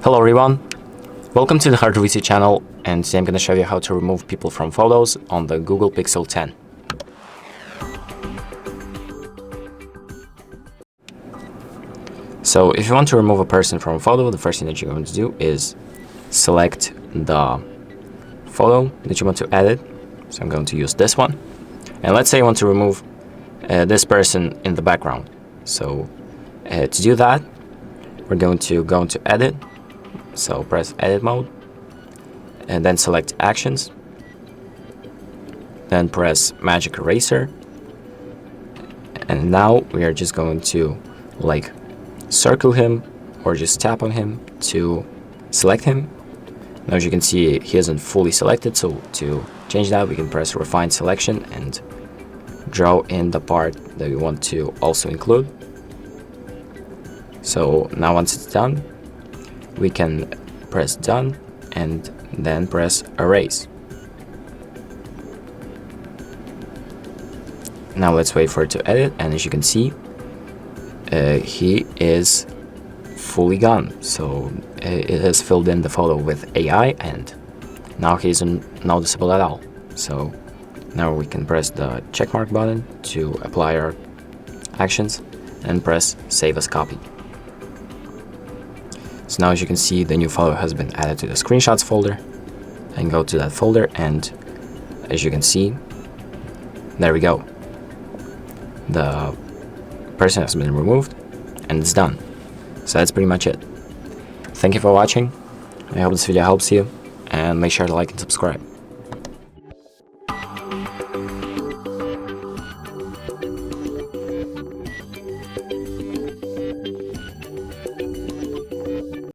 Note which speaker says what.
Speaker 1: Hello everyone, welcome to the HardReset channel, and today I'm going to show you how to remove people from photos on the Google Pixel 10. So if you want to remove a person from a photo, the first thing that you're going to do is select the photo that you want to edit. So I'm going to use this one. And let's say I want to remove this person in the background. So to do that, we're going to go into Edit. So press Edit mode, and then select Actions. Then press Magic Eraser. And now we are just going to circle him or just tap on him to select him. Now as you can see, he isn't fully selected, so to change that we can press Refine Selection and draw in the part that we want to also include. So now once it's done, we can press Done and then press Erase. Now let's wait for it to edit, and as you can see, he is fully gone. So it has filled in the photo with AI, and now he isn't noticeable at all. So now we can press the checkmark button to apply our actions and press Save as Copy. So now as you can see, the new photo has been added to the screenshots folder, and go to that folder, and as you can see, there we go. The person has been removed and it's done. So that's pretty much it. Thank you for watching. I hope this video helps you, and make sure to like and subscribe.